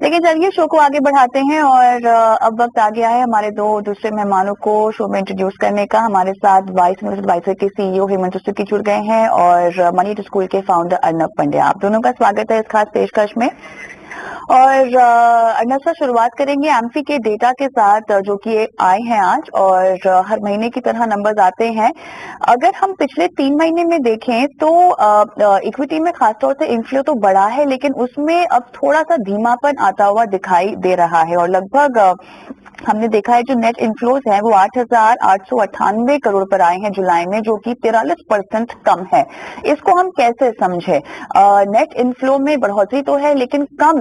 लेकिन चलिए शो को आगे बढ़ाते हैं और अब वक्त आ गया है हमारे दो दूसरे मेहमानों को शो में इंट्रोड्यूस करने का। हमारे साथ वाइस एडवाइजर के सीईओ हेमंत सुकी जुड़ गए हैं और मनी टू स्कूल के फाउंडर अर्नब पंड्या। आप दोनों का स्वागत है इस खास पेशकश में। और अर्नब सर, शुरुआत करेंगे एम्फी के डेटा के साथ जो कि आए हैं आज और हर महीने की तरह नंबर्स आते हैं। अगर हम पिछले 3 महीने में देखें तो इक्विटी में खासतौर से इन्फ्लो तो बढ़ा है, लेकिन उसमें अब थोड़ा सा धीमापन आता हुआ दिखाई दे रहा है और लगभग हमने देखा है जो नेट इन्फ्लोज है वो 8,898 करोड़ पर आए हैं जुलाई में, जो कि 43% कम है। इसको हम कैसे समझे? नेट इन्फ्लो में बढ़ोतरी तो है लेकिन कम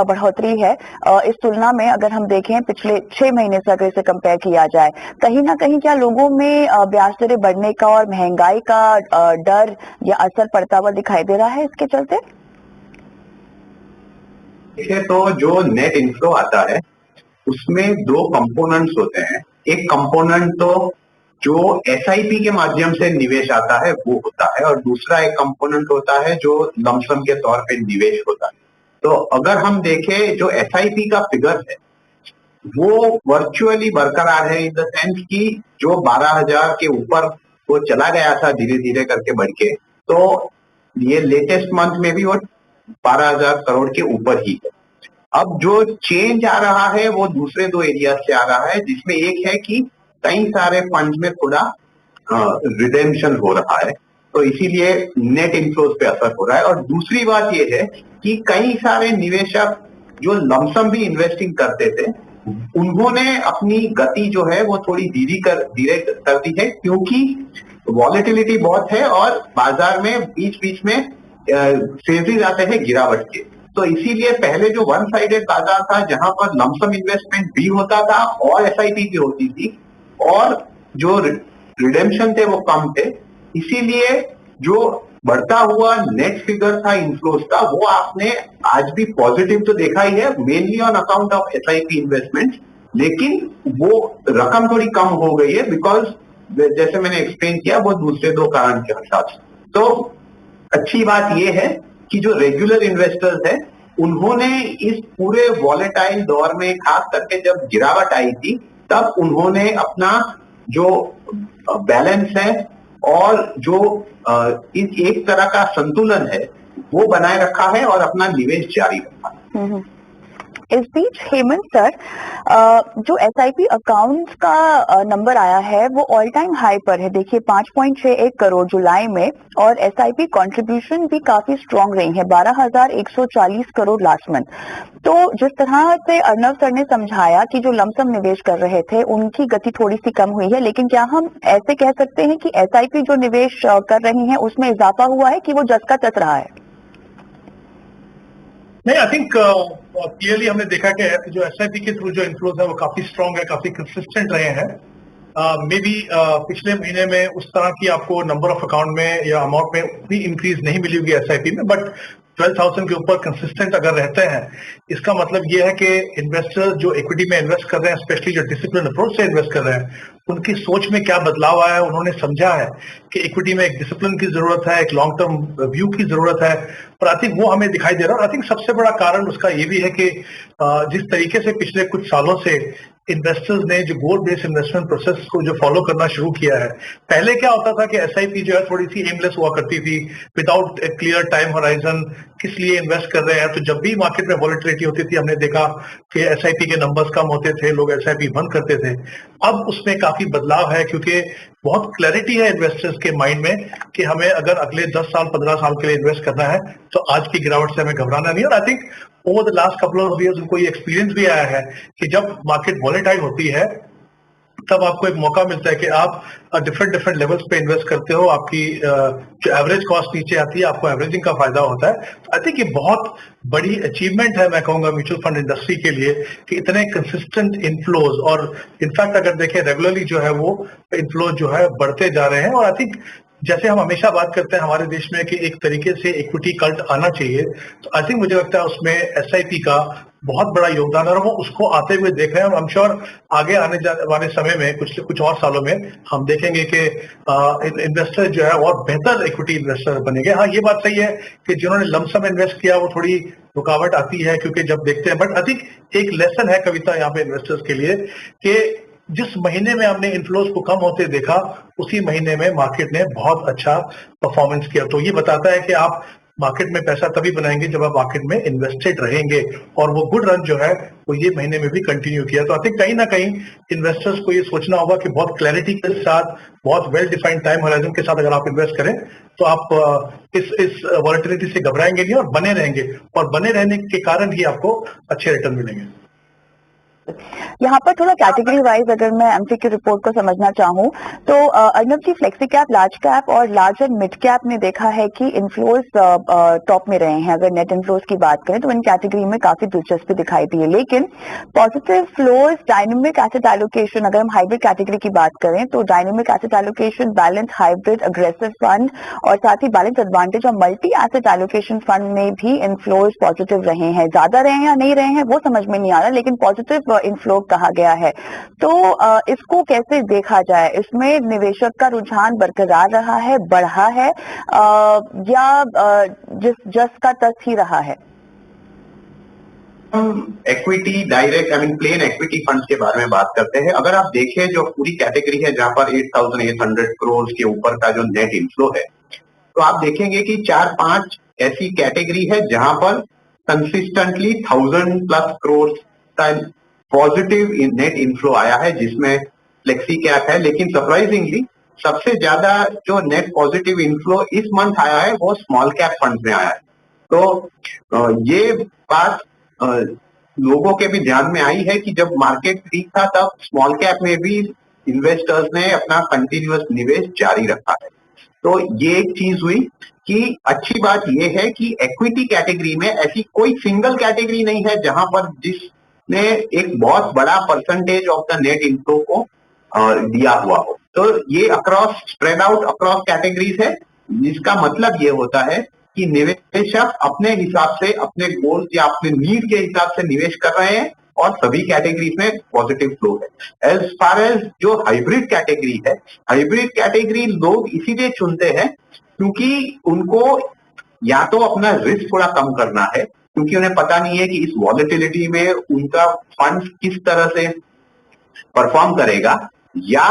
बढ़ोतरी है इस तुलना में अगर हम देखें पिछले 6 महीने से अगर इसे कंपेयर किया जाए। कहीं ना कहीं क्या लोगों में ब्याज दरें बढ़ने का और महंगाई का डर या असर पड़ता हुआ दिखाई दे रहा है इसके चलते? देखिए तो जो नेट इन्फ्लो आता है उसमें दो कंपोनेंट्स होते हैं। एक कंपोनेंट तो जो एसआईपी के माध्यम से निवेश आता है वो होता है, और दूसरा एक कंपोनेंट होता है जो लमसम के तौर पे निवेश होता है। तो अगर हम देखें जो एसआईपी का फिगर है वो वर्चुअली बरकरार है, इन द सेंस कि जो 12,000 के ऊपर वो चला गया था धीरे धीरे करके बढ़ के, तो ये लेटेस्ट मंथ में भी वो 12,000 करोड़ के ऊपर ही है। अब जो चेंज आ रहा है वो दूसरे दो एरिया से आ रहा है, जिसमें एक है कि कई सारे फंड में थोड़ा रिडेम्पशन हो रहा है, तो इसीलिए नेट इनफ्लोज पे असर हो रहा है। और दूसरी बात ये है कि कई सारे निवेशक जो लमसम भी इन्वेस्टिंग करते थे उन्होंने अपनी गति जो है वो थोड़ी धीरे कर दी है, क्योंकि वॉलेटिलिटी बहुत है और बाजार में बीच बीच में फेजेस आते हैं गिरावट के। तो इसीलिए पहले जो वन साइडेड बाजार था जहां पर लमसम इन्वेस्टमेंट भी होता था और एसआईपी भी होती थी और जो रिडेम्पशन थे वो कम थे, इसीलिए जो बढ़ता हुआ नेट फिगर था इन्फ्लोज का वो आपने आज भी पॉजिटिव तो देखा ही है, mainly on account of SIP investment. लेकिन वो रकम थोड़ी कम हो गई है बिकॉज जैसे मैंने एक्सप्लेन किया वो दूसरे दो कारण के हिसाब से। तो अच्छी बात यह है कि जो रेगुलर इन्वेस्टर्स है उन्होंने इस पूरे वॉलेटाइल दौर में, खास करके जब गिरावट आई थी तब उन्होंने अपना जो बैलेंस है और जो इस एक तरह का संतुलन है वो बनाए रखा है और अपना निवेश जारी रखा है। इस बीच हेमंत सर, जो एसआईपी अकाउंट का नंबर आया है वो ऑल टाइम हाई पर है। देखिए 5.61 करोड़ जुलाई में, और एसआईपी कंट्रीब्यूशन भी काफी स्ट्रांग रही है, 12,140 करोड़ लास्ट मंथ। तो जिस तरह से अर्नब सर ने समझाया कि जो लमसम निवेश कर रहे थे उनकी गति थोड़ी सी कम हुई है, लेकिन क्या हम ऐसे कह सकते हैं कि एसआईपी जो निवेश कर रही है उसमें इजाफा हुआ है कि वो जस का तस रहा है? नहीं, आई थिंक क्लियरली हमने देखा कि जो एसआईपी के थ्रू जो इन्फ्लोज है वो काफी स्ट्रांग है, काफी कंसिस्टेंट रहे हैं। मे बी पिछले महीने में उस तरह की आपको नंबर ऑफ अकाउंट में या अमाउंट में उतनी इंक्रीज नहीं मिली होगी एसआईपी में, बट 12,000 के ऊपर कंसिस्टेंट अगर रहते हैं इसका मतलब ये है कि इन्वेस्टर्स जो इक्विटी में इन्वेस्ट कर रहे हैं, स्पेशली जो डिसिप्लिन अप्रोच से इन्वेस्ट कर रहे हैं, उनकी सोच में क्या बदलाव आया है। उन्होंने समझा है कि इक्विटी में एक डिसिप्लिन की जरूरत है, एक लॉन्ग टर्म व्यू की जरूरत है, और आई थिंक वो हमें दिखाई दे रहा है। आई थिंक सबसे बड़ा कारण उसका ये भी है कि जिस तरीके से पिछले कुछ सालों से इन्वेस्टर्स ने जो गोल बेस्ड इन्वेस्टमेंट प्रोसेस को जो फॉलो करना शुरू किया है। पहले क्या होता था कि एसआईपी जो है थोड़ी सी एमलेस हुआ करती थी, विदाउट ए क्लियर टाइम होराइजन, किस लिए इन्वेस्ट कर रहे हैं। तो जब भी मार्केट में वॉलेटिलिटी होती थी हमने देखा कि एसआईपी के नंबर्स कम होते थे, लोग एसआईपी बंद करते थे। अब उसमें काफी बदलाव है क्योंकि बहुत क्लैरिटी है इन्वेस्टर्स के माइंड में कि हमें अगर अगले 10 साल 15 साल के लिए इन्वेस्ट करना है तो आज की गिरावट से हमें घबराना नहीं। और I think over the last couple of years उनको ये एक्सपीरियंस भी आया है कि जब मार्केट वॉलेटाइल होती है तब आपको एक मौका मिलता है कि आप डिफरेंट लेवल्स पे इन्वेस्ट करते हो, आपकी जो एवरेज कॉस्ट नीचे आती है, आपको एवरेजिंग का फायदा होता है। आई थिंक ये बहुत बड़ी अचीवमेंट है मैं कहूंगा म्यूचुअल फंड इंडस्ट्री के लिए कि इतने कंसिस्टेंट इनफ्लोज, और इनफैक्ट अगर देखें रेगुलरली जो है वो इनफ्लोज जो है बढ़ते जा रहे हैं। और आई थिंक जैसे हम हमेशा बात करते हैं हमारे देश में कि एक तरीके से इक्विटी कल्ट आना चाहिए, तो आई थिंक मुझे लगता है उसमें एसआईपी का बहुत बड़ा योगदान है और वो उसको आते हुए देख रहे हैं। आई एम श्योर आगे आने वाले समय में कुछ और सालों में हम देखेंगे कि इन्वेस्टर जो है और बेहतर इक्विटी इन्वेस्टर बनेंगे। हाँ, ये बात सही है कि जिन्होंने लमसम इन्वेस्ट किया वो थोड़ी रुकावट आती है क्योंकि जब देखते हैं, बट आई थिंक एक लेसन है कविता यहाँ पे इन्वेस्टर्स के लिए कि जिस महीने में हमने इन्फ्लोज को कम होते देखा उसी महीने में मार्केट ने बहुत अच्छा परफॉर्मेंस किया। तो ये बताता है कि आप मार्केट में पैसा तभी बनाएंगे जब आप मार्केट में इन्वेस्टेड रहेंगे, और वो गुड रन जो है वो ये महीने में भी कंटिन्यू किया। तो आई थिंक कहीं ना कहीं इन्वेस्टर्स को ये सोचना होगा कि बहुत क्लैरिटी के साथ, बहुत वेल डिफाइंड टाइम होराइजन के साथ अगर आप इन्वेस्ट करें तो आप इस वॉलेटिलिटी से घबराएंगे नहीं और बने रहेंगे, और बने रहने के कारण ही आपको अच्छे रिटर्न मिलेंगे। यहाँ पर थोड़ा कैटेगरी वाइज अगर मैं एमसीक्यू रिपोर्ट को समझना चाहूँ तो अर्नब जी, फ्लेक्सी कैप, लार्ज कैप और लार्ज एंड मिड कैप ने देखा है कि इन्फ्लोज टॉप में रहे हैं। अगर नेट इन्फ्लोज की बात करें तो इन कैटेगरी में काफी दिलचस्पी दिखाई दी है, लेकिन positive flows, dynamic asset allocation, अगर हम हाइब्रिड कैटेगरी की बात करें तो dynamic asset allocation, balance hybrid, aggressive fund और साथ ही बैलेंस एडवांटेज और मल्टी एसेट एलोकेशन फंड में भी इन्फ्लोज पॉजिटिव रहे हैं। ज्यादा रहे हैं या नहीं रहे हैं वो समझ में नहीं आ रहा, लेकिन पॉजिटिव इनफ्लो कहा गया है। तो इसको कैसे देखा जाए? इसमें निवेशक का रुझान बरकरार रहा है, बढ़ा है या जस का तस ही रहा है? हम equity direct plan equity funds के बारे में बात करते हैं। अगर आप देखें जो पूरी कैटेगरी है जहां पर 8,800 करोड़ के ऊपर का जो नेट इनफ्लो है, तो आप देखेंगे कि 4-5 ऐसी कैटेगरी है जहां पर कंसिस्टेंटली 1,000+ करोड़ का पॉजिटिव नेट इनफ्लो आया है, जिसमें फ्लेक्सी कैप है। लेकिन सरप्राइजिंगली सबसे ज्यादा जो नेट पॉजिटिव इनफ्लो इस मंथ आया है वो स्मॉल कैप फंड में आया है। तो ये बात लोगों के भी ध्यान में आई है कि जब मार्केट ठीक था तब स्मॉल कैप में भी इन्वेस्टर्स ने अपना कंटिन्यूअस निवेश जारी रखा है। तो ये एक चीज हुई कि अच्छी बात ये है कि इक्विटी कैटेगरी में ऐसी कोई सिंगल कैटेगरी नहीं है जहां पर जिसने एक बहुत बड़ा percentage of the net inflow को दिया हुआ हो। तो ये across, spread out across categories है, जिसका मतलब ये होता है कि निवेशक अपने हिसाब से, अपने गोल्स या अपने नीड के हिसाब से निवेश कर रहे हैं और सभी कैटेगरीज में पॉजिटिव फ्लो है। एज फार एज जो हाइब्रिड कैटेगरी है, हाइब्रिड कैटेगरी लोग इसीलिए चुनते हैं क्योंकि उनको या तो अपना रिस्क थोड़ा कम करना है, क्योंकि उन्हें पता नहीं है कि इस वॉलेटिलिटी में उनका फंड किस तरह से परफॉर्म करेगा, या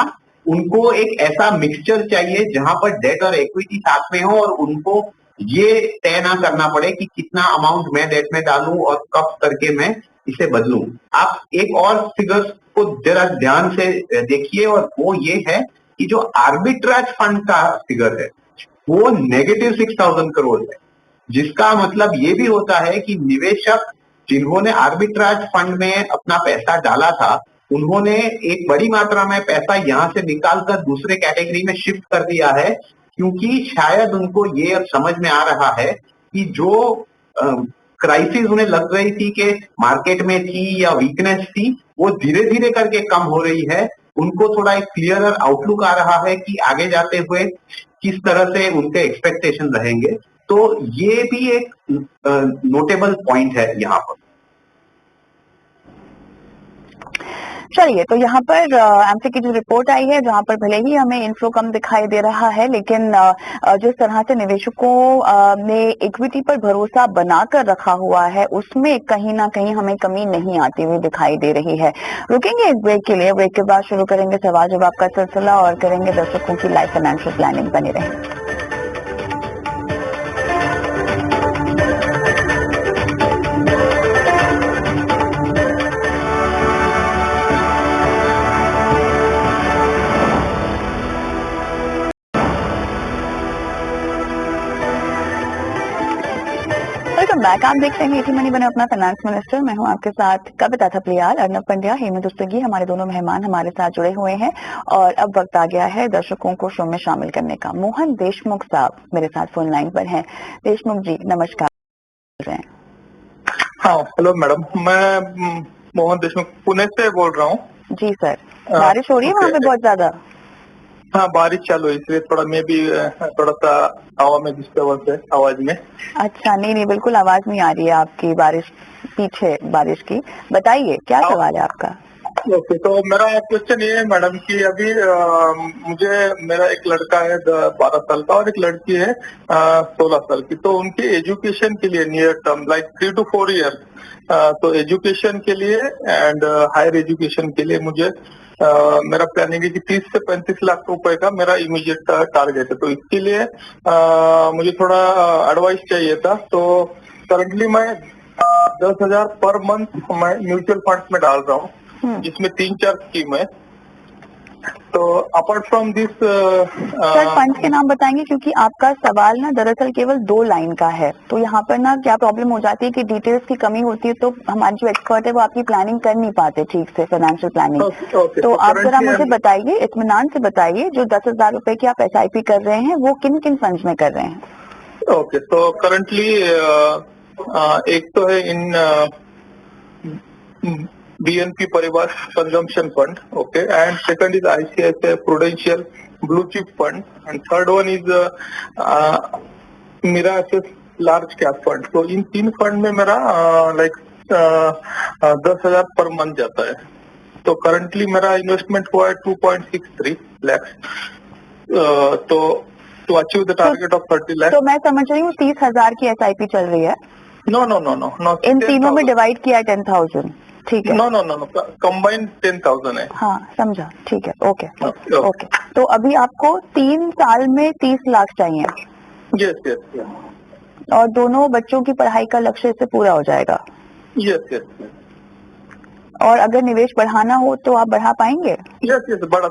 उनको एक ऐसा मिक्सचर चाहिए जहां पर डेट और इक्विटी साथ में हो और उनको ये तय ना करना पड़े कि कितना अमाउंट मैं डेट में डालूं और कब करके मैं इसे बदलूं। आप एक और फिगर्स को जरा ध्यान से देखिए, और वो ये है कि जो आर्बिट्राज फंड का फिगर है वो -6,000 करोड़ है, जिसका मतलब ये भी होता है कि निवेशक जिन्होंने आर्बिट्राज फंड में अपना पैसा डाला था उन्होंने एक बड़ी मात्रा में पैसा यहां से निकालकर दूसरे कैटेगरी में शिफ्ट कर दिया है, क्योंकि शायद उनको ये अब समझ में आ रहा है कि जो क्राइसिस उन्हें लग रही थी कि मार्केट में थी या वीकनेस थी, वो धीरे धीरे करके कम हो रही है। उनको थोड़ा एक क्लियरर आउटलुक आ रहा है कि आगे जाते हुए किस तरह से उनके एक्सपेक्टेशन रहेंगे। तो ये भी एक नोटेबल पॉइंट है यहाँ पर। चलिए, तो यहाँ पर एमसी की जो रिपोर्ट आई है जहाँ पर भले ही हमें इन्फ्लो कम दिखाई दे रहा है, लेकिन जिस तरह से निवेशकों ने इक्विटी पर भरोसा बनाकर रखा हुआ है उसमें कहीं ना कहीं हमें कमी नहीं आती हुई दिखाई दे रही है। रुकेंगे एक ब्रेक के लिए, ब्रेक के बाद शुरू करेंगे सवाल जवाब का सिलसिला और करेंगे दर्शकों की लाइफ फाइनेंशियल प्लानिंग। बने रहें। बैक आप देख रहे हैं इटी मनी बने अपना फाइनेंस मिनिस्टर। मैं हूं आपके साथ कविता थपलियाल, अर्नब पंड्या, हेमंत उस्तगी, हमारे दोनों मेहमान हमारे साथ जुड़े हुए हैं और अब वक्त आ गया है दर्शकों को शो में शामिल करने का। मोहन देशमुख साहब मेरे साथ फोन लाइन पर हैं। देशमुख जी नमस्कार। हाँ, हेलो मैडम, मैं मोहन देशमुख पुणे से बोल रहा हूँ। जी सर, बारिश हो रही है वहाँ पे बहुत ज्यादा? हाँ, बारिश चालू है, इसलिए थोड़ा मैं भी थोड़ा सा हवा में डिस्टर्बेंस है आवाज में। अच्छा, नहीं बिल्कुल आवाज नहीं आ रही है आपकी, बारिश पीछे बारिश की। बताइए क्या सवाल है आपका? ओके, तो मेरा क्वेश्चन ये है मैडम कि अभी मेरा एक लड़का है 12 साल का और एक लड़की है 16 साल की। तो उनके एजुकेशन के लिए near term like 3 to 4 year, तो एजुकेशन के लिए एंड हायर एजुकेशन के लिए मुझे मेरा प्लानिंग है कि 30 से 35 लाख रुपए का मेरा इमीडिएट टारगेट है। तो इसके लिए मुझे थोड़ा एडवाइस चाहिए था। तो करंटली मैं 10,000 पर मंथ मैं म्यूचुअल फंड में डाल रहा हूँ, जिसमें 3-4 स्कीम है। तो apart from this sir funds के नाम बताएंगे, क्योंकि आपका सवाल ना दरअसल केवल 2 लाइन का है। तो यहाँ पर ना क्या प्रॉब्लम हो जाती है कि डिटेल्स की कमी होती है, तो हमारे जो एक्सपर्ट है वो आपकी प्लानिंग कर नहीं पाते ठीक से, फाइनेंशियल प्लानिंग। ओके, तो आप जरा मुझे बताइए, इत्मीनान से बताइए, जो 10,000 रुपए की आप SIP कर रहे हैं वो किन किन फंड्स में कर रहे हैं? ओके, तो करंटली एक तो है इन BNP Paribas consumption fund, okay, and second is ICICI Prudential blue chip fund, and third one is मिरासिस लार्ज कैप फंड। तो इन 3 फंड में मेरा लाइक 10,000 पर मंथ जाता है। तो करंटली मेरा इन्वेस्टमेंट हुआ है 2.63 lakhs, तो to achieve the target of 30 lakhs। तो मैं समझ रही हूँ 30,000 की SIP चल रही है, no no no no no, इन तीनों में डिवाइड किया है 10,000, ठीक है? No no no no, combined 10,000 है। हाँ समझा, ठीक है, ओके ओके। ओके। तो अभी आपको 3 साल में 30 लाख चाहिए, यस यस यस और दोनों बच्चों की पढ़ाई का लक्ष्य इससे पूरा हो जाएगा। यस यस और अगर निवेश बढ़ाना हो तो आप बढ़ा पाएंगे? यस यस, बढ़ा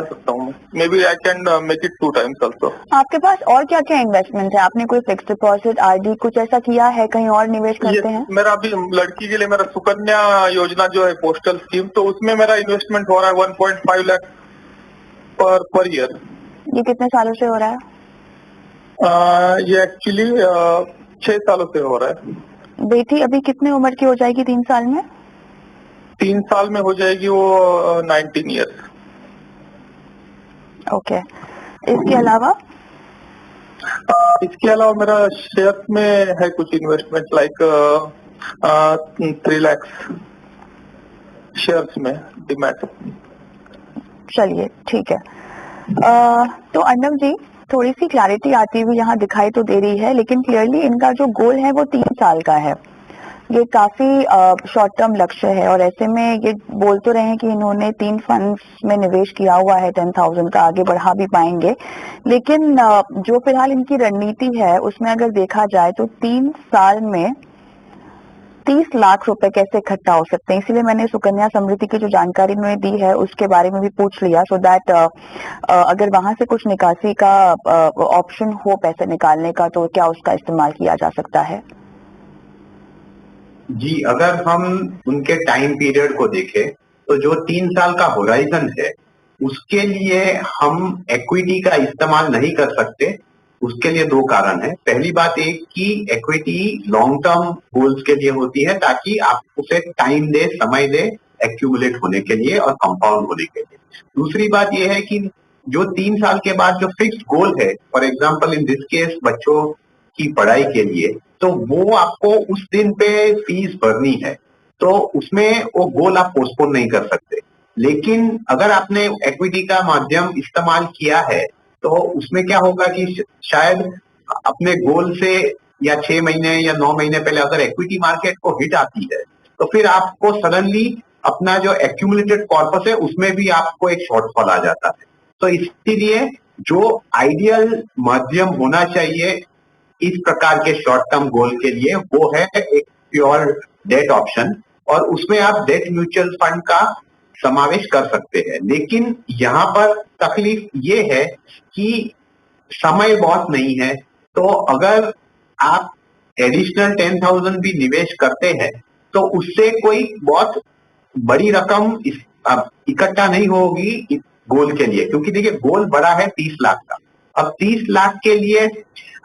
सकता हूँ। Maybe I can make it 2 times also. आपके पास और क्या क्या इन्वेस्टमेंट है? आपने कोई फिक्स डिपॉजिट, RD कुछ ऐसा किया है? कहीं और निवेश करते हैं? मेरा अभी लड़की के लिए मेरा सुकन्या योजना जो है पोस्टल स्कीम, तो उसमें मेरा इन्वेस्टमेंट हो रहा है 1.5 लाख पर ईयर। ये कितने सालों से हो रहा है? ये एक्चुअली 6 सालों से हो रहा है। बेटी अभी कितने उम्र की हो जाएगी 3 साल में? 3 साल में हो जाएगी वो 19 ईयर्स। ओके, इसके अलावा? इसके अलावा मेरा शेयर में है कुछ इन्वेस्टमेंट लाइक 3 लाख शेयर्स में डीमैट। चलिए ठीक है। तो अर्नब जी, थोड़ी सी क्लैरिटी आती हुई यहाँ दिखाई तो दे रही है, लेकिन क्लियरली इनका जो गोल है वो 3 साल का है। ये काफी शॉर्ट टर्म लक्ष्य है, और ऐसे में ये बोल तो रहे हैं कि इन्होंने 3 फंड्स में निवेश किया हुआ है 10,000 का, आगे बढ़ा भी पाएंगे। लेकिन जो फिलहाल इनकी रणनीति है उसमें अगर देखा जाए तो 3 साल में 30 लाख रुपए कैसे इकट्ठा हो सकते हैं, इसीलिए मैंने सुकन्या समृद्धि की जो जानकारी उन्होंने दी है उसके बारे में भी पूछ लिया, सो दैट अगर वहां से कुछ निकासी का ऑप्शन हो पैसे निकालने का, तो क्या उसका इस्तेमाल किया जा सकता है? जी, अगर हम उनके टाइम पीरियड को देखें तो जो 3 साल का होराइजन है उसके लिए हम इक्विटी का इस्तेमाल नहीं कर सकते। उसके लिए 2 कारण है। पहली बात एक कि इक्विटी लॉन्ग टर्म गोल्स के लिए होती है, ताकि आप उसे टाइम दे, समय दे एक्यूमुलेट होने के लिए और कंपाउंड होने के लिए। दूसरी बात यह है कि जो 3 साल के बाद जो फिक्स्ड गोल है, for example in this case बच्चों की पढ़ाई के लिए, तो वो आपको उस दिन पे फीस भरनी है, तो उसमें वो गोल आप पोस्टपोन नहीं कर सकते। लेकिन अगर आपने इक्विटी का माध्यम इस्तेमाल किया है तो उसमें क्या होगा कि शायद अपने गोल से या 6 महीने या 9 महीने पहले अगर इक्विटी मार्केट को हिट आती है तो फिर आपको सडनली अपना जो एक्यूमुलेटेड कॉर्पस है उसमें भी आपको एक शॉर्टफॉल आ जाता है। तो इसीलिए जो आइडियल माध्यम होना चाहिए इस प्रकार के शॉर्ट टर्म गोल के लिए वो है एक प्योर डेट ऑप्शन, और उसमें आप डेट म्यूचुअल फंड का समावेश कर सकते हैं। लेकिन यहाँ पर तकलीफ ये है कि समय बहुत नहीं है, तो अगर आप एडिशनल 10,000 भी निवेश करते हैं तो उससे कोई बहुत बड़ी रकम इकट्ठा नहीं होगी इस गोल के लिए, क्योंकि देखिए गोल बड़ा है 30 लाख का। अब 30 लाख के लिए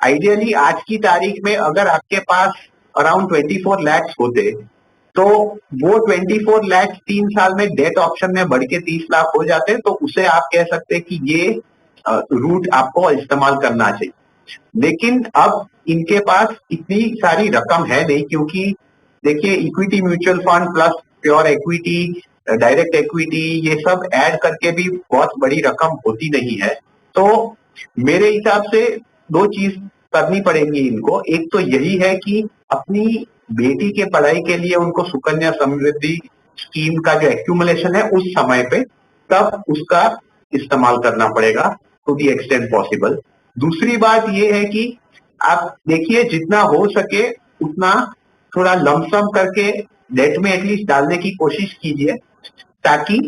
आइडियली आज की तारीख में अगर आपके पास अराउंड 24 लाख होते तो वो 24 लाख 3 साल में डेट ऑप्शन में बढ़ के 30 लाख हो जाते, तो उसे आप कह सकते हैं कि ये रूट आपको इस्तेमाल करना चाहिए। लेकिन अब इनके पास इतनी सारी रकम है नहीं, क्योंकि देखिए equity mutual fund plus pure equity, direct equity, ये सब ऐड करके भी बहुत बड़ी रकम होती नहीं है। तो मेरे हिसाब से दो चीज करनी पड़ेगी इनको। एक तो यही है कि अपनी बेटी के पढ़ाई के लिए उनको सुकन्या समृद्धि स्कीम का जो एक्यूमुलेशन है उस समय पे तब उसका इस्तेमाल करना पड़ेगा टू दी एक्सटेंट पॉसिबल। दूसरी बात ये है कि आप देखिए जितना हो सके उतना थोड़ा लमसम करके डेट में एटलीस्ट डालने की कोशिश कीजिए, ताकि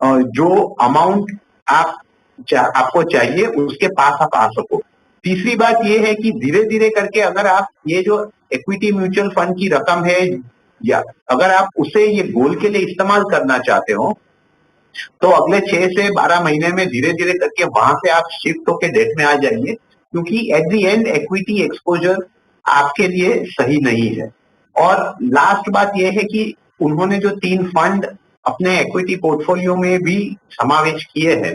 जो अमाउंट आपको चाहिए उसके पास आप आ सको। तीसरी बात यह है कि धीरे धीरे करके अगर आप ये जो इक्विटी म्यूचुअल फंड की रकम है या अगर आप उसे ये गोल के लिए इस्तेमाल करना चाहते हो तो अगले 6 से 12 महीने में धीरे धीरे करके वहां से आप शिफ्ट होके डेट में आ जाइए, क्योंकि at the end equity exposure आपके लिए सही नहीं है। और लास्ट बात यह है कि उन्होंने जो 3 फंड अपने इक्विटी पोर्टफोलियो में भी समावेश किए हैं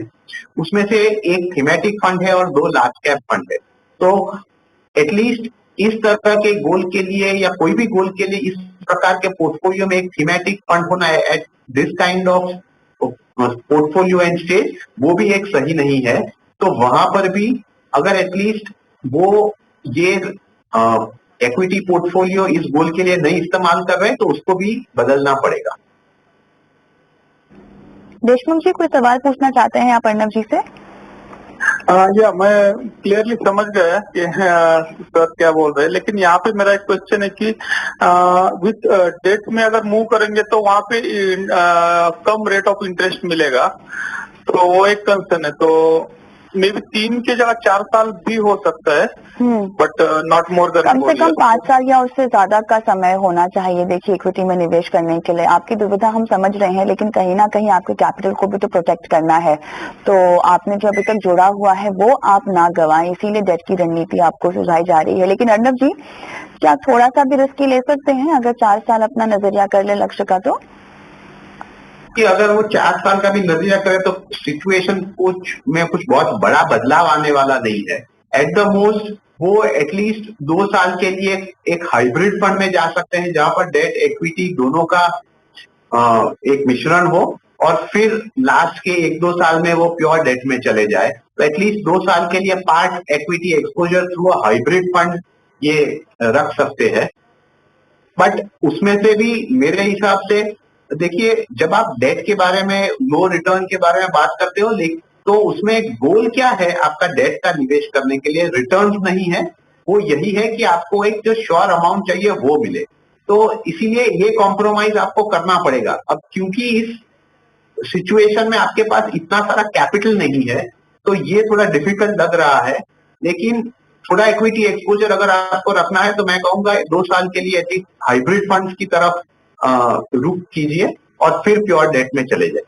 उसमें से एक थीमेटिक फंड है और 2 लार्ज कैप फंड है। तो एटलीस्ट इस तरह के गोल के लिए या कोई भी गोल के लिए इस प्रकार के पोर्टफोलियो में एक थीमेटिक फंड होना है at this kind of portfolio and stage, वो भी एक सही नहीं है। तो वहां पर भी अगर एटलीस्ट वो ये इक्विटी पोर्टफोलियो इस गोल के लिए नहीं इस्तेमाल कर रहे तो उसको भी बदलना पड़ेगा। देशमुख जी कोई सवाल पूछना चाहते हैं आप अर्णव जी से? या मैं क्लियरली समझ गया कि सर क्या बोल रहे हैं, लेकिन यहाँ पे मेरा एक क्वेश्चन है कि विथ डेट में अगर मूव करेंगे तो वहाँ पे कम रेट ऑफ इंटरेस्ट मिलेगा, तो वो एक कंसर्न है। तो मे बी 3 की जगह 4 साल भी हो सकता है, बट नॉट मोर देन कम से कम 5 साल या उससे ज्यादा का समय होना चाहिए। देखिए इक्विटी में निवेश करने के लिए आपकी दुविधा हम समझ रहे हैं, लेकिन कहीं ना कहीं आपके कैपिटल को भी तो प्रोटेक्ट करना है। तो आपने जो अभी तक जोड़ा हुआ है वो आप ना गवाएं, इसीलिए डेट की रणनीति आपको सुझाई जा रही है। लेकिन अर्णव जी क्या थोड़ा सा भी रिस्क ले सकते हैं अगर 4 साल अपना नजरिया कर ले लक्ष्य का? तो कि अगर वो 4 साल का भी नजरिया करे तो सिचुएशन कुछ बहुत बड़ा बदलाव आने वाला नहीं है। एट द मोस्ट वो एटलीस्ट 2 साल के लिए एक हाइब्रिड फंड में जा सकते हैं जहां पर डेट इक्विटी दोनों का एक मिश्रण हो और फिर लास्ट के 1-2 साल में वो प्योर डेट में चले जाए। तो एटलीस्ट 2 साल के लिए part equity exposure through hybrid fund ये रख सकते हैं। बट उसमें से भी मेरे हिसाब से देखिए जब आप डेट के बारे में लो रिटर्न के बारे में बात करते हो तो उसमें गोल क्या है आपका डेट का निवेश करने के लिए? रिटर्न्स नहीं है, वो यही है कि आपको एक जो श्योर अमाउंट चाहिए वो मिले। तो इसीलिए ये कॉम्प्रोमाइज आपको करना पड़ेगा। अब क्योंकि इस सिचुएशन में आपके पास इतना सारा कैपिटल नहीं है तो ये थोड़ा डिफिकल्ट लग रहा है, लेकिन थोड़ा इक्विटी एक्सपोजर अगर आपको रखना है तो मैं कहूंगा 2 साल के लिए एटलीस्ट हाइब्रिड फंड्स की तरफ रुख कीजिए और फिर प्योर डेट में चले जाए।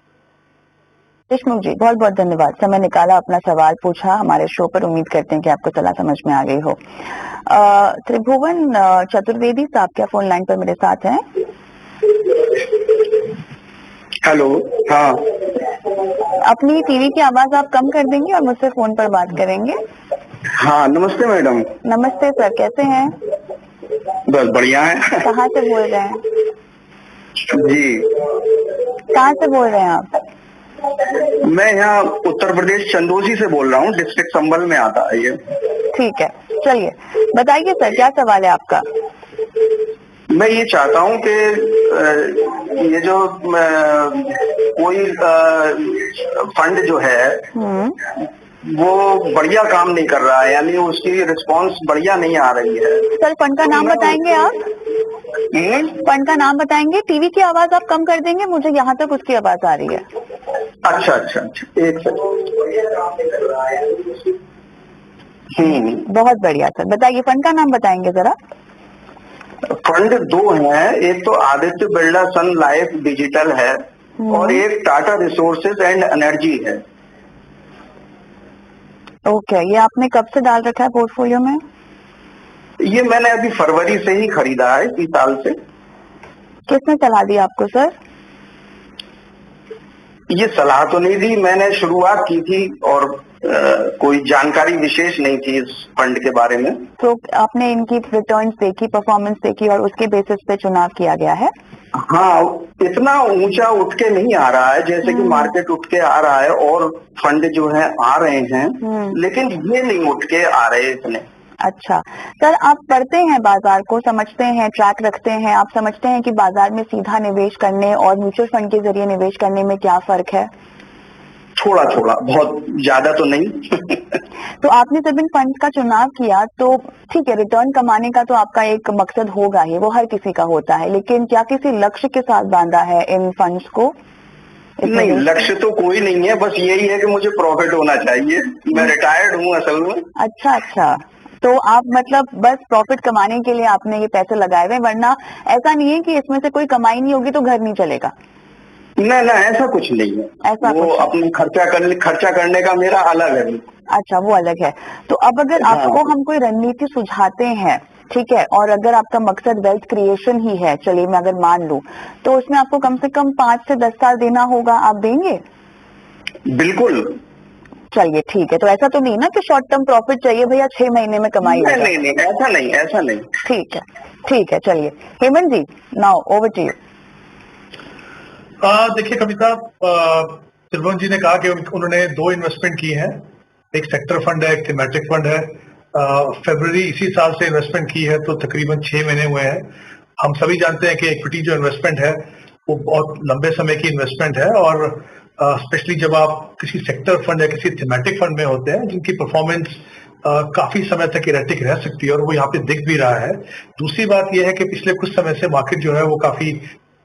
देशमुख जी बहुत बहुत धन्यवाद, समय निकाला, अपना सवाल पूछा हमारे शो पर। उम्मीद करते हैं कि आपको सलाह समझ में आ गई हो। त्रिभुवन चतुर्वेदी साहब क्या फोन लाइन पर मेरे साथ हैं? हेलो, हाँ। अपनी टीवी की आवाज आप कम कर देंगे और मुझसे फोन पर बात करेंगे। हाँ नमस्ते मैडम। नमस्ते सर, कैसे हैं? बस बढ़िया है। कहाँ से बोल रहे हैं? जी, कहाँ से बोल रहे हैं आप? मैं यहाँ उत्तर प्रदेश चंदौसी से बोल रहा हूँ, डिस्ट्रिक्ट संभल में आता है ये। ठीक है, चलिए बताइए सर क्या सवाल है आपका? मैं ये चाहता हूँ कि ये जो कोई फंड जो है वो बढ़िया काम नहीं कर रहा है, यानी उसकी रिस्पांस बढ़िया नहीं आ रही है। सर फंड का नाम बताएंगे आप? फंड का नाम बताएंगे? टीवी की आवाज आप कम कर देंगे, मुझे यहाँ तक उसकी आवाज आ रही है। अच्छा, एक सेकंड। बहुत बढ़िया सर, बताइए फंड का नाम बताएंगे जरा। फंड 2 हैं, एक तो आदित्य बिरला सन लाइफ डिजिटल है और एक टाटा रिसोर्सेज एंड एनर्जी है। ओके, ये आपने कब से डाल रखा है पोर्टफोलियो में? ये मैंने अभी फरवरी से ही खरीदा है, इस साल से। किसने सलाह दी आपको सर? ये सलाह तो नहीं दी, मैंने शुरुआत की थी और कोई जानकारी विशेष नहीं थी इस फंड के बारे में। तो आपने इनकी रिटर्न्स देखी, परफॉर्मेंस देखी और उसके बेसिस पे चुनाव किया गया है? हाँ, इतना ऊंचा उठ के नहीं आ रहा है जैसे कि मार्केट उठ के आ रहा है, और फंड जो है आ रहे हैं, लेकिन ये नहीं उठ के आ रहे इतने। अच्छा सर, आप पढ़ते हैं बाजार को, समझते हैं, ट्रैक रखते हैं, आप समझते हैं कि बाजार में सीधा निवेश करने और म्यूचुअल फंड के जरिए निवेश करने में क्या फर्क है? थोड़ा थोड़ा, बहुत ज्यादा तो नहीं। तो आपने जब इन फंड्स का चुनाव किया तो ठीक है, रिटर्न कमाने का तो आपका एक मकसद होगा ही, वो हर किसी का होता है, लेकिन क्या किसी लक्ष्य के साथ बांधा है इन फंड्स को? नहीं, लक्ष्य तो कोई नहीं है, बस यही है कि मुझे प्रॉफिट होना चाहिए। मैं रिटायर्ड हूँ असल में। अच्छा, तो आप मतलब बस प्रॉफिट कमाने के लिए आपने ये पैसे लगाए हुए, वरना ऐसा नहीं है कि इसमें से कोई कमाई नहीं होगी तो घर नहीं चलेगा? ना, ऐसा कुछ नहीं है। ऐसा वो अपने खर्चा करने का मेरा अलग है। अच्छा, वो अलग है। तो अब अगर आपको हम कोई रणनीति सुझाते हैं, ठीक है, और अगर आपका मकसद वेल्थ क्रिएशन ही है, चलिए मैं अगर मान लूं, तो उसमें आपको कम से कम 5 से 10 साल देना होगा, आप देंगे? बिल्कुल। चलिए ठीक है, तो ऐसा तो नहीं ना कि शॉर्ट टर्म प्रॉफिट चाहिए भैया, 6 महीने में कमाई होगा? नहीं, ऐसा नहीं। ठीक है, चलिए हेमंत जी, नाउ ओवर टू यू। देखिए कविता, त्रिभुवन जी ने कहा कि उन्होंने 2 इन्वेस्टमेंट की हैं, एक सेक्टर फंड है, एक थीमेटिक फंड है। फरवरी इसी साल से इन्वेस्टमेंट की है, तो तकरीबन 6 महीने हुए हैं। हम सभी जानते हैं कि इक्विटी जो इन्वेस्टमेंट है वो बहुत लंबे समय की इन्वेस्टमेंट है, और स्पेशली जब आप किसी सेक्टर फंड या किसी थीमेटिक फंड में होते हैं जिनकी परफॉर्मेंस काफी समय तक इरेटिक रह सकती है, और वो यहाँ पे दिख भी रहा है। दूसरी बात यह है कि पिछले कुछ समय से मार्केट जो है वो काफी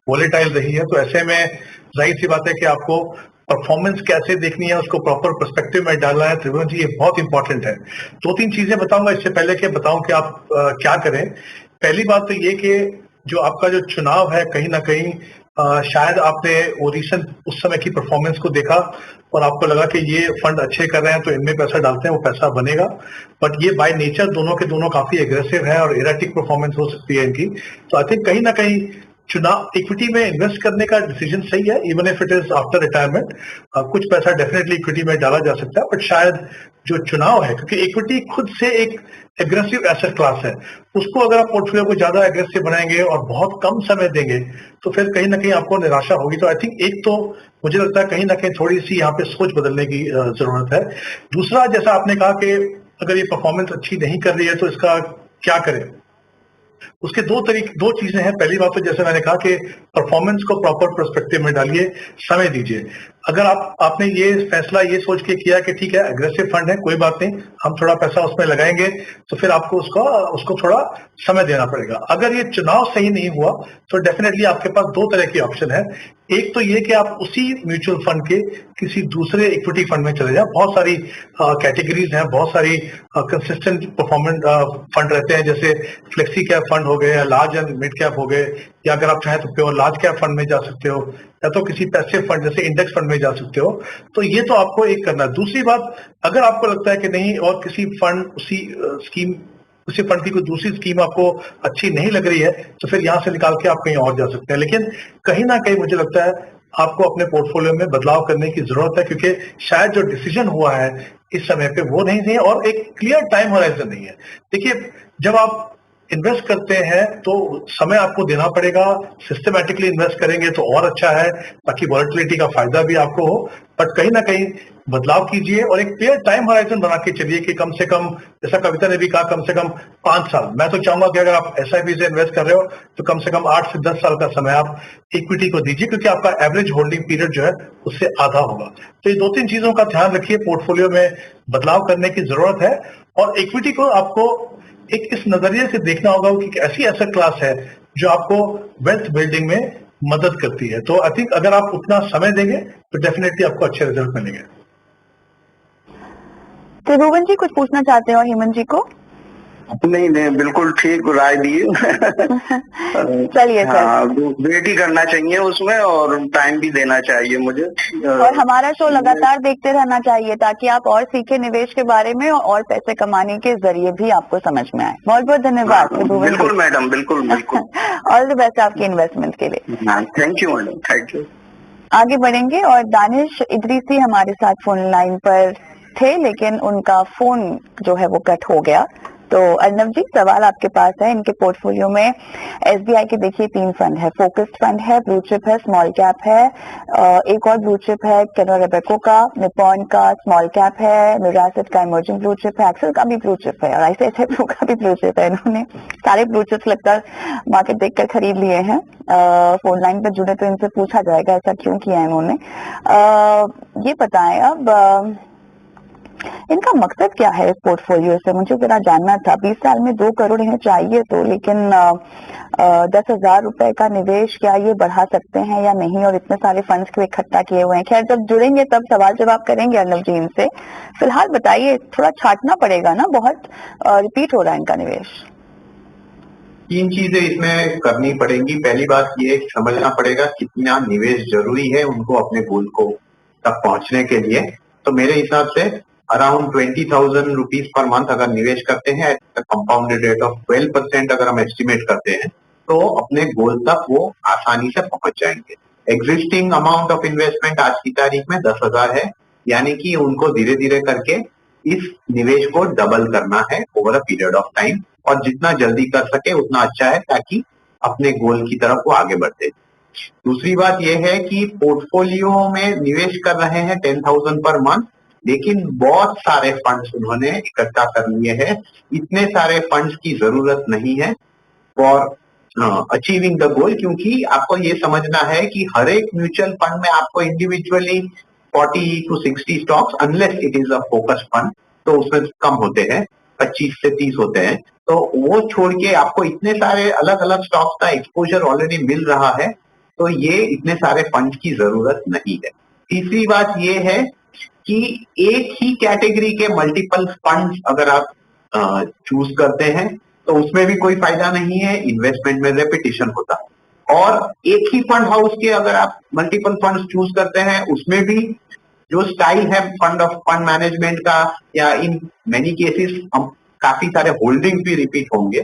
वोलेटाइल रही है, तो ऐसे में जाहिर सी बात है कि आपको परफॉर्मेंस कैसे देखनी है, उसको प्रॉपर पर्सपेक्टिव में डालना है। त्रिभुवन जी, ये बहुत इंपॉर्टेंट है। 2-3 चीजें बताऊंगा इससे पहले कि बताऊं कि आप क्या करें। पहली बात तो ये कि जो आपका जो चुनाव है, कहीं ना कहीं शायद आपने वो रिसेंट उस समय की परफॉर्मेंस को देखा और आपको लगा कि ये फंड अच्छे कर रहे हैं तो इनमें पैसा डालते हैं, वो पैसा बनेगा। बट ये बाय नेचर दोनों के दोनों काफी एग्रेसिव है और इरेटिक परफॉर्मेंस हो सकती है इनकी। तो आई थिंक कहीं ना कहीं चुनाव इक्विटी में इन्वेस्ट करने का डिसीजन सही है, even if it is after retirement. कुछ पैसा डेफिनेटली इक्विटी में डाला जा सकता है, बट शायद जो चुनाव है, क्योंकि इक्विटी खुद से एक एग्रेसिव एसेट क्लास है, उसको अगर आप पोर्टफोलियो को ज्यादा एग्रेसिव बनाएंगे और बहुत कम समय देंगे तो फिर कहीं ना कहीं आपको निराशा होगी। तो आई थिंक एक तो मुझे लगता है कहीं ना कहीं थोड़ी सी यहाँ पे सोच बदलने की जरूरत है। दूसरा, जैसा आपने कहा कि अगर ये परफॉर्मेंस अच्छी नहीं कर रही है तो इसका क्या करें, उसके 2 चीजें हैं। पहली बात तो जैसे मैंने कहा कि परफॉर्मेंस को प्रॉपर पर्सपेक्टिव में डालिए, समय दीजिए। अगर आपने ये फैसला ये सोच के किया कि ठीक है एग्रेसिव फंड है, कोई बात नहीं, हम थोड़ा पैसा उसमें लगाएंगे, तो फिर आपको उसको थोड़ा समय देना पड़ेगा। अगर ये चुनाव सही नहीं हुआ तो डेफिनेटली आपके पास 2 तरह की ऑप्शन है। एक तो ये कि आप उसी म्यूचुअल फंड के किसी दूसरे इक्विटी फंड में चले जाएं। बहुत सारी कैटेगरीज हैं, बहुत सारी कंसिस्टेंट परफॉर्मेंस फंड रहते हैं, जैसे फ्लेक्सी कैप फंड हो गए या लार्ज एंड मिड कैप हो गए, या अगर आप चाहें तो प्योर लार्ज कैप फंड में जा सकते हो, या तो किसी पैसिव फंड जैसे इंडेक्स फंड में जा सकते हो। तो ये तो आपको एक करना है। दूसरी बात, अगर आपको लगता है कि नहीं और किसी फंड उसी फंड की कोई दूसरी स्कीम आपको अच्छी नहीं लग रही है, तो फिर यहां से निकाल के आप कहीं और जा सकते हैं। लेकिन कहीं ना कहीं मुझे लगता है आपको अपने पोर्टफोलियो में बदलाव करने की जरूरत है, क्योंकि शायद जो डिसीजन हुआ है इस समय पे वो नहीं है और एक क्लियर टाइम होराइजन नहीं है। देखिए, जब आप इन्वेस्ट करते हैं तो समय आपको देना पड़ेगा, सिस्टमैटिकली इन्वेस्ट करेंगे तो और अच्छा है, ताकि वॉलेटिलिटी का फायदा भी आपको हो। बट कहीं ना कहीं बदलाव कीजिए और एक क्लियर टाइम होराइजन बना के चलिए कि कम से कम, जैसा कविता ने भी कहा, कम से कम 5 साल। मैं तो चाहूंगा कि अगर आप एसआईपी से इन्वेस्ट कर रहे हो तो कम से कम 8 से 10 साल का समय आप इक्विटी को दीजिए, क्योंकि आपका एवरेज होल्डिंग पीरियड जो है उससे आधा होगा। तो ये 2-3 चीजों का ध्यान रखिए, पोर्टफोलियो में बदलाव करने की जरूरत है। और इक्विटी को आपको एक इस नजरिए से देखना होगा कि ऐसी एसेट क्लास है जो आपको वेल्थ बिल्डिंग में मदद करती है। तो आई थिंक अगर आप उतना समय देंगे तो डेफिनेटली आपको अच्छे रिजल्ट मिलेंगे। त्रिभुवन जी कुछ पूछना चाहते हो हेमंत जी को? नहीं, बिल्कुल ठीक राय दी। चलिए सर, हाँ, वेट ही करना चाहिए उसमें और टाइम भी देना चाहिए मुझे। और हमारा शो लगातार देखते रहना चाहिए ताकि आप और सीखे निवेश के बारे में और पैसे कमाने के जरिए भी आपको समझ में आए। बहुत बहुत धन्यवाद त्रिभुवन जी। बिल्कुल मैडम, बिल्कुल। ऑल द बेस्ट आपके इन्वेस्टमेंट के लिए। Thank you madam, thank you. आगे बढ़ेंगे और दानिश इदरीसी हमारे साथ फोन लाइन पर थे लेकिन उनका फोन जो है वो कट हो गया। तो अर्नब जी, सवाल आपके पास है। इनके पोर्टफोलियो में एसबीआई के देखिए 3 फंड है, फोकस्ड फंड है, ब्लू चिप है, स्मॉल कैप है, एक और ब्लू चिप है कैनरा रोबेको का, निपॉन का स्मॉल कैप है, मिरासेट का इमर्जिंग ब्लू चिप है, एक्सेल का भी ब्लू चिप है और आईसीआईसीआई ब्लू का भी ब्लू चिप है। इन्होंने सारे ब्लू चिप्स लगता मार्केट देखकर खरीद लिए हैं। फोन लाइन पर जुड़े तो इनसे पूछा जाएगा ऐसा क्यों किया है इन्होंने। ये बताएं अब इनका मकसद क्या है इस पोर्टफोलियो से, मुझे जरा जानना था। 20 साल में 2 करोड़ इन्हें चाहिए तो, लेकिन 10,000 रुपए का निवेश क्या ये बढ़ा सकते हैं या नहीं, और इतने सारे फंड्स क्यों इकट्ठा किए हुए हैं। खैर जब जुड़ेंगे तब सवाल जवाब करेंगे अर्नब जी इनसे। फिलहाल बताइए, थोड़ा छाटना पड़ेगा ना, बहुत रिपीट हो रहा है इनका निवेश। 3 चीजें इसमें करनी पड़ेंगी। पहली बात ये समझना पड़ेगा कितना निवेश जरूरी है उनको अपने गोल को तक पहुंचने के लिए। तो मेरे हिसाब से अराउंड 20,000 रुपीज पर मंथ अगर निवेश करते हैं एट कंपाउंडेड रेट ऑफ 12% अगर हम एस्टिमेट करते हैं तो अपने गोल तक वो आसानी से पहुंच जाएंगे। एग्जिस्टिंग अमाउंट ऑफ इन्वेस्टमेंट आज की तारीख में 10,000 है, यानी कि उनको धीरे धीरे करके इस निवेश को डबल करना है over a period of time, और जितना जल्दी कर सके उतना अच्छा है ताकि अपने गोल की तरफ वो आगे बढ़ते। दूसरी बात यह है कि पोर्टफोलियो में निवेश कर रहे हैं 10,000 पर मंथ, लेकिन बहुत सारे फंड्स उन्होंने इकट्ठा कर लिए हैं। इतने सारे फंड्स की जरूरत नहीं है फॉर अचीविंग द गोल, क्योंकि आपको ये समझना है कि हर एक म्यूचुअल फंड में आपको individually 40 to 60 stocks, unless it is a focus fund, तो उसमें कम होते हैं, 25 से 30 होते हैं। तो वो छोड़ के आपको इतने सारे अलग अलग स्टॉक्स का एक्सपोजर ऑलरेडी मिल रहा है, तो ये इतने सारे फंड की जरूरत नहीं है। तीसरी बात ये है कि एक ही कैटेगरी के मल्टीपल फंड्स अगर आप चूज करते हैं तो उसमें भी कोई फायदा नहीं है, इन्वेस्टमेंट में रेपिटेशन होता है। और एक ही फंड हाउस के अगर आप मल्टीपल फंड्स चूज करते हैं उसमें भी जो स्टाइल है फंड मैनेजमेंट का, या इन मेनी केसेस हम काफी सारे होल्डिंग भी रिपीट होंगे।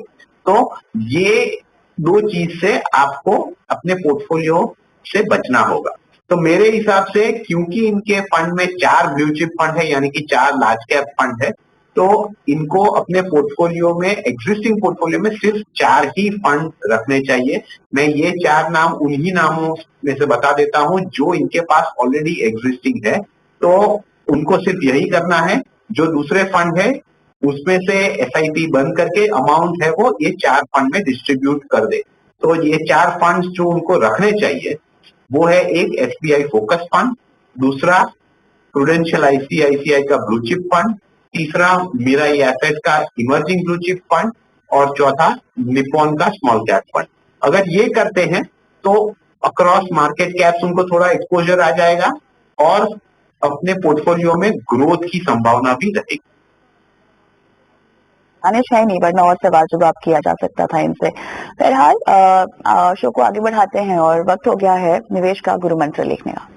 तो ये 2 चीज से आपको अपने पोर्टफोलियो से बचना होगा। तो मेरे हिसाब से क्योंकि इनके फंड में 4 ब्लू चिप फंड है, यानी कि 4 लार्ज कैप फंड है, तो इनको अपने पोर्टफोलियो में, एग्जिस्टिंग पोर्टफोलियो में सिर्फ 4 ही फंड रखने चाहिए। मैं ये 4 नाम उन्हीं नामों में से बता देता हूं जो इनके पास ऑलरेडी एग्जिस्टिंग है। तो उनको सिर्फ यही करना है, जो दूसरे फंड है उसमें से एसआईपी बंद करके अमाउंट है वो ये 4 फंड में डिस्ट्रीब्यूट कर दे। तो ये 4 फंड जो उनको रखने चाहिए वो है, एक एसबीआई फोकस फंड, दूसरा प्रूडेंशियल आईसीआईसीआई का ब्लू चिप फंड, तीसरा मिराई एसेट का इमर्जिंग ब्लू चिप फंड, और चौथा निपॉन का स्मॉल कैप फंड। अगर ये करते हैं तो अक्रॉस मार्केट कैप्स उनको थोड़ा एक्सपोजर आ जाएगा और अपने पोर्टफोलियो में ग्रोथ की संभावना भी रहेगी। दानिश है नहीं, वरना और सवाल जवाब किया जा सकता था इनसे। फिलहाल शो को आगे बढ़ाते हैं और वक्त हो गया है निवेश का गुरु मंत्र लिखने का।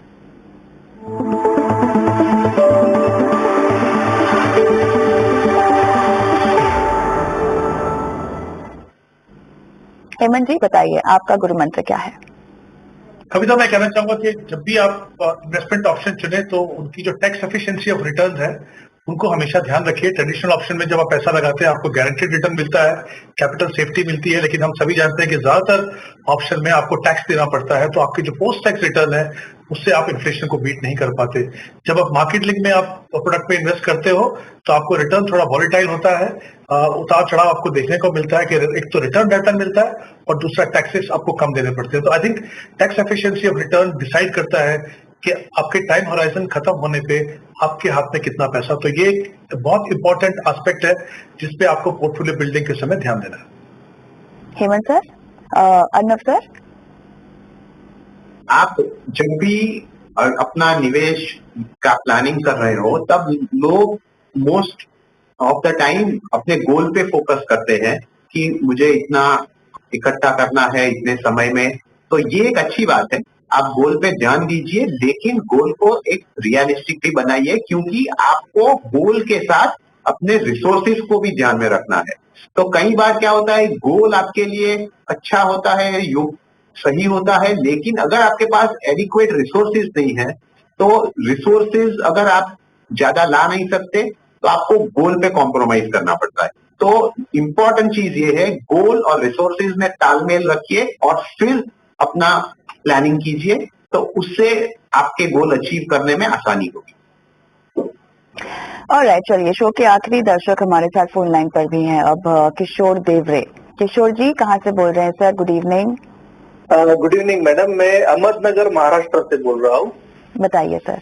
हेमंत जी बताइए, आपका गुरु मंत्र क्या है? कविता, मैं कहना चाहूंगा कि जब भी आप इन्वेस्टमेंट ऑप्शन चुने तो उनकी जो टैक्स एफिशिएंसी ऑफ रिटर्न है उनको हमेशा ध्यान रखिए। ट्रेडिशनल ऑप्शन में जब आप पैसा लगाते हैं आपको गारंटेड रिटर्न मिलता है, कैपिटल सेफ्टी मिलती है, लेकिन हम सभी जानते हैं कि ज्यादातर ऑप्शन में आपको टैक्स देना पड़ता है। तो आपकी जो पोस्ट टैक्स रिटर्न है उससे आप इन्फ्लेशन को बीट नहीं कर पाते। जब आप मार्केट लिंक में आप प्रोडक्ट में इन्वेस्ट करते हो तो आपको रिटर्न थोड़ा वॉलेटाइल होता है, उतार चढ़ाव आपको देखने को मिलता है कि एक तो रिटर्न बेटर मिलता है और दूसरा टैक्सेस आपको कम देने पड़ते हैं। तो I think tax efficiency of return decide करता है कि आपके टाइम होराइजन खत्म होने पे आपके हाथ में कितना पैसा। तो ये एक बहुत इंपॉर्टेंट एस्पेक्ट है जिसपे आपको पोर्टफोलियो बिल्डिंग के समय ध्यान देना है। हेमंत सर, अर्नब सर, आप जब भी अपना निवेश का प्लानिंग कर रहे हो तब लोग मोस्ट ऑफ द टाइम अपने गोल पे फोकस करते हैं कि मुझे इतना इकट्ठा करना है इतने समय में। तो ये एक अच्छी बात है, आप गोल पे ध्यान दीजिए, लेकिन गोल को एक रियलिस्टिक भी बनाइए, क्योंकि आपको गोल के साथ अपने रिसोर्सेज को भी ध्यान में रखना है। तो कई बार क्या होता है, गोल आपके लिए अच्छा होता है, सही होता है, लेकिन अगर आपके पास एडिक्वेट रिसोर्सेज नहीं है तो रिसोर्सेज अगर आप ज्यादा ला नहीं सकते तो आपको गोल पे कॉम्प्रोमाइज करना पड़ता है। तो इम्पोर्टेंट चीज ये है, गोल और रिसोर्सेज में तालमेल रखिए और फिर अपना प्लानिंग कीजिए, तो उससे आपके गोल अचीव करने में आसानी होगी। ऑलराइट, चलिए शो के आखिरी दर्शक हमारे साथ फोन लाइन पर भी हैं अब, किशोर देवरे। किशोर जी कहाँ से बोल रहे हैं sir? Good evening. Good evening madam, मैं अहमदनगर महाराष्ट्र से बोल रहा हूँ। बताइए सर।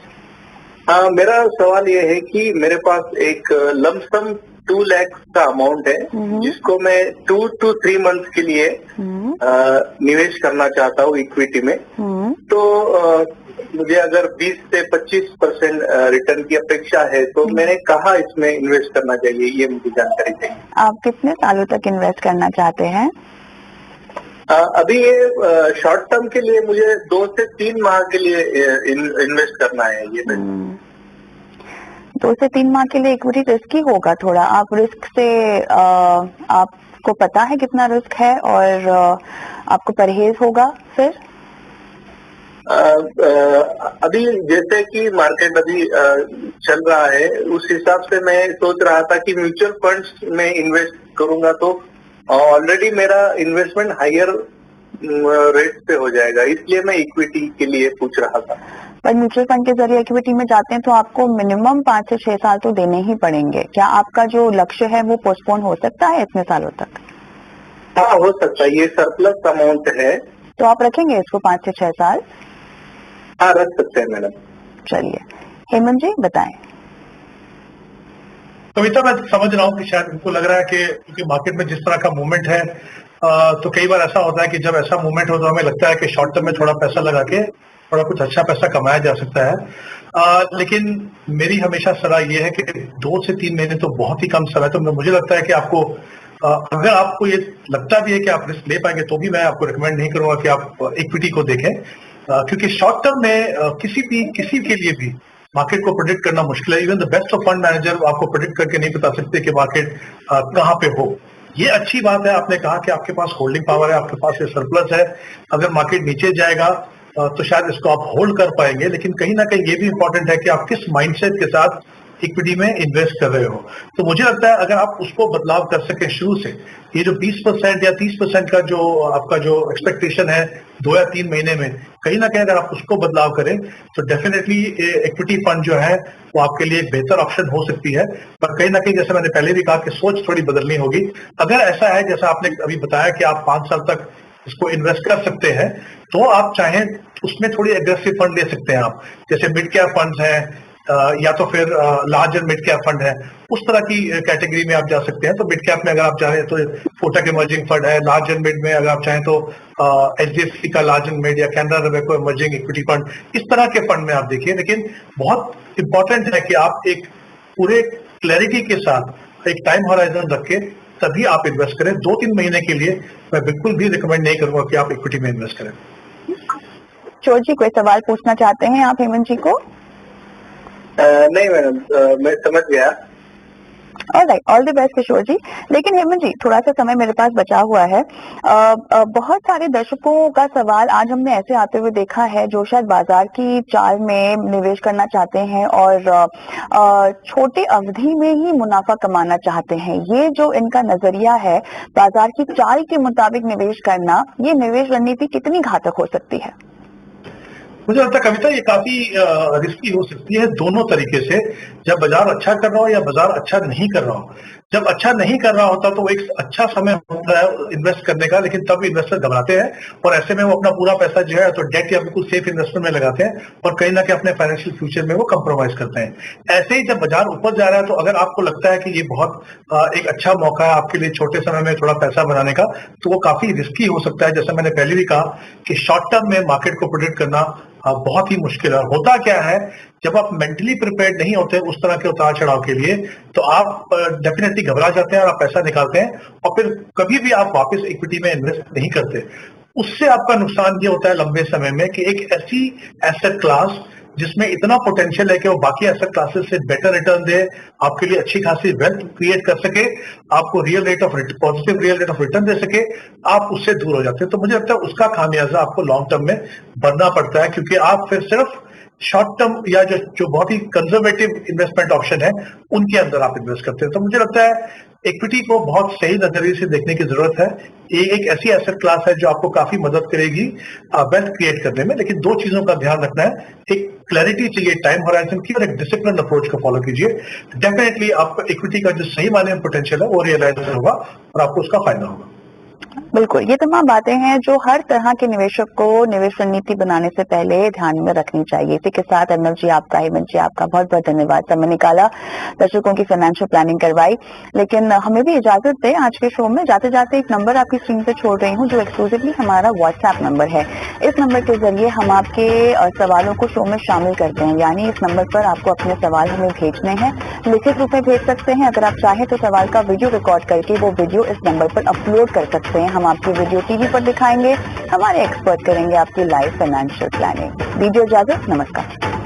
मेरा सवाल ये है कि मेरे पास एक लमसम 2 लाख का अमाउंट है, जिसको मैं 2 to 3 मंथ के लिए निवेश करना चाहता हूँ इक्विटी में। तो मुझे अगर 20 से 25% रिटर्न की अपेक्षा है, तो मैंने कहा इसमें इन्वेस्ट करना चाहिए, ये मुझे जानकारी चाहिए। आप कितने सालों तक इन्वेस्ट करना चाहते हैं? अभी ये शॉर्ट टर्म के लिए मुझे 2 से 3 माह के लिए इन्वेस्ट करना है ये। 2 से 3 माह के लिए इक्विटी रिस्की होगा थोड़ा। आप रिस्क से आपको पता है कितना रिस्क है और आपको परहेज होगा फिर? अभी जैसे कि मार्केट अभी चल रहा है, उस हिसाब से मैं सोच रहा था कि म्यूचुअल फंड्स में इन्वेस्ट करूंगा तो ऑलरेडी मेरा इन्वेस्टमेंट हायर रेट पे हो जाएगा, इसलिए मैं इक्विटी के लिए पूछ रहा था। पर म्यूचुअल फंड के जरिए इक्विटी में जाते हैं तो आपको मिनिमम 5 से 6 साल तो देने ही पड़ेंगे। क्या आपका जो लक्ष्य है वो पोस्टपोन हो सकता है इतने सालों तक? हाँ, हो सकता है, ये सरप्लस अमाउंट है। तो आप रखेंगे इसको 5 से 6 साल? हाँ, रख सकते हैं मैडम। चलिए हेमंत जी बताएं। कविता, मैं समझ रहा हूँ कि शायद उनको लग रहा है कि क्योंकि मार्केट में जिस तरह का मूवमेंट है, तो कई बार ऐसा होता है कि जब ऐसा मूवमेंट हो तो हमें लगता है कि शॉर्ट टर्म में थोड़ा पैसा लगा के थोड़ा कुछ अच्छा पैसा कमाया जा सकता है। लेकिन मेरी हमेशा सलाह ये है कि 2 से 3 महीने तो बहुत ही कम समय। तो मुझे लगता है कि आपको अगर आपको ये लगता भी है कि आप रिस्क ले पाएंगे, तो भी मैं आपको रिकमेंड नहीं करूंगा कि आप इक्विटी को देखें, क्योंकि शॉर्ट टर्म में किसी के लिए भी मार्केट को प्रेडिक्ट करना मुश्किल है। Even the best of fund manager आपको प्रेडिक्ट करके नहीं बता सकते कि मार्केट कहाँ पे हो। ये अच्छी बात है, आपने कहा कि आपके पास होल्डिंग पावर है, आपके पास ये सरप्लस है। अगर मार्केट नीचे जाएगा तो शायद इसको आप होल्ड कर पाएंगे, लेकिन कहीं ना कहीं ये भी इंपॉर्टेंट है कि आप किस माइंडसेट के साथ इक्विटी में इन्वेस्ट कर रहे हो। तो मुझे लगता है अगर आप उसको बदलाव कर सके शुरू से, ये जो 20% या 30% का जो आपका जो एक्सपेक्टेशन है 2 या 3 महीने में, कहीं ना कहीं अगर आप उसको बदलाव करें तो डेफिनेटली इक्विटी फंड जो है वो आपके लिए एक बेहतर ऑप्शन हो सकती है। पर कहीं ना कहीं जैसे मैंने पहले भी कहा कि सोच थोड़ी बदलनी होगी। अगर ऐसा है जैसा आपने अभी बताया कि आप 5 साल तक इसको इन्वेस्ट कर सकते हैं, तो आप चाहें उसमें थोड़ी एग्रेसिव फंड ले सकते हैं। आप जैसे मिड कैप फंड्स हैं या तो फिर large and mid cap fund है, उस तरह की कैटेगरी में आप जा सकते हैं। तो मिड कैप में अगर आप चाहें तो कोटक इमर्जिंग फंड है, लार्ज एंड मिड में अगर आप चाहें तो HDFC का लार्ज एंड मिड या कैनरा रवेको इमर्जिंग इक्विटी फंड, इस तरह के फंड में आप देखिए। लेकिन बहुत इंपॉर्टेंट है कि आप एक पूरे क्लैरिटी के साथ एक टाइम होराइजन रख के तभी आप इन्वेस्ट करें। 2-3 महीने के लिए मैं बिल्कुल भी रिकमेंड नहीं करूंगा कि आप इक्विटी में इन्वेस्ट करें। किशोर जी कोई सवाल पूछना चाहते हैं आप हेमंत जी को? नहीं मैडम, मैं समझ गया। ऑलराइट, ऑल द बेस्ट किशोर जी। लेकिन हेमंत जी थोड़ा सा समय मेरे पास बचा हुआ है। बहुत सारे दर्शकों का सवाल आज हमने ऐसे आते हुए देखा है जो शायद बाजार की चाल में निवेश करना चाहते हैं और छोटे अवधि में ही मुनाफा कमाना चाहते हैं। ये जो इनका नजरिया है बाजार की चाल के मुताबिक निवेश करना, ये निवेश रणनीति कितनी घातक हो सकती है? मुझे लगता है कविता ये काफी रिस्की हो सकती है दोनों तरीके से। जब बाजार अच्छा कर रहा हो या बाजार अच्छा नहीं कर रहा हो। जब अच्छा नहीं कर रहा होता तो एक अच्छा समय होता है इन्वेस्ट करने का, लेकिन तब इन्वेस्टर घबराते हैं और ऐसे में वो अपना पूरा पैसा जो है तो डेट या बिल्कुल सेफ इन्वेस्टमेंट में लगाते हैं और कहीं ना कहीं अपने फाइनेंशियल फ्यूचर में वो कंप्रोमाइज करते हैं। ऐसे ही जब बाजार ऊपर जा रहा है तो अगर आपको लगता है कि ये बहुत एक अच्छा मौका है आपके लिए छोटे समय में थोड़ा पैसा बनाने का, तो वो काफी रिस्की हो सकता है। जैसे मैंने पहले भी कहा कि शॉर्ट टर्म में मार्केट को प्रेडिक्ट करना बहुत ही मुश्किल है। होता क्या है, जब आप मेंटली प्रिपेयर्ड नहीं होते उस तरह के उतार चढ़ाव के लिए, तो आप डेफिनेटली घबरा जाते हैं और आप पैसा निकालते हैं और फिर कभी भी आप वापस इक्विटी में इन्वेस्ट नहीं करते। उससे आपका नुकसान ये होता है लंबे समय में कि एक ऐसी एसेट क्लास जिसमें इतना पोटेंशियल है कि वो बाकी एसेट क्लासेस से बेटर रिटर्न दे, आपके लिए अच्छी खासी वेल्थ क्रिएट कर सके, आपको positive real rate of return दे सके, आप उससे दूर हो जाते हैं। तो मुझे लगता है उसका खामियाजा आपको लॉन्ग टर्म में भरना पड़ता है, क्योंकि आप फिर सिर्फ शॉर्ट टर्म या जो बहुत ही कंजर्वेटिव इन्वेस्टमेंट ऑप्शन है उनके अंदर आप इन्वेस्ट करते हैं। तो मुझे लगता है इक्विटी को बहुत सही नजरिए से देखने की जरूरत है। ये एक ऐसी एसेट क्लास है जो आपको काफी मदद करेगी वेल्थ क्रिएट करने में, लेकिन दो चीजों का ध्यान रखना है। एक क्लैरिटी चाहिए टाइम होराइजन की और एक डिसिप्लिन अप्रोच को फॉलो कीजिए। डेफिनेटली आपका इक्विटी का जो सही मायने में पोटेंशियल है वो रियलाइज होगा और आपको उसका फायदा होगा। बिल्कुल, ये तमाम बातें हैं जो हर तरह के निवेशक को निवेश रणनीति बनाने से पहले ध्यान में रखनी चाहिए। इसी के साथ अर्नब जी आपका, हेमंत जी आपका बहुत बहुत धन्यवाद। समय निकाला, दर्शकों की फाइनेंशियल प्लानिंग करवाई। लेकिन हमें भी इजाजत दें आज के शो में जाते जाते एक नंबर आपकी स्क्रीन पे छोड़ रही हूँ जो एक्सक्लूसिवली हमारा व्हाट्सएप नंबर है। इस नंबर के जरिए हम आपके सवालों को शो में शामिल करते हैं, यानी इस नंबर पर आपको अपने सवाल हमें भेजने हैं, लिखित रूप में भेज सकते हैं। अगर आप चाहें तो सवाल का वीडियो रिकॉर्ड करके वो वीडियो इस नंबर पर अपलोड कर सकते हैं। हम आपकी वीडियो टीवी पर दिखाएंगे, हमारे एक्सपर्ट करेंगे आपकी लाइव फाइनेंशियल प्लानिंग। दीजिए इजाजत, नमस्कार।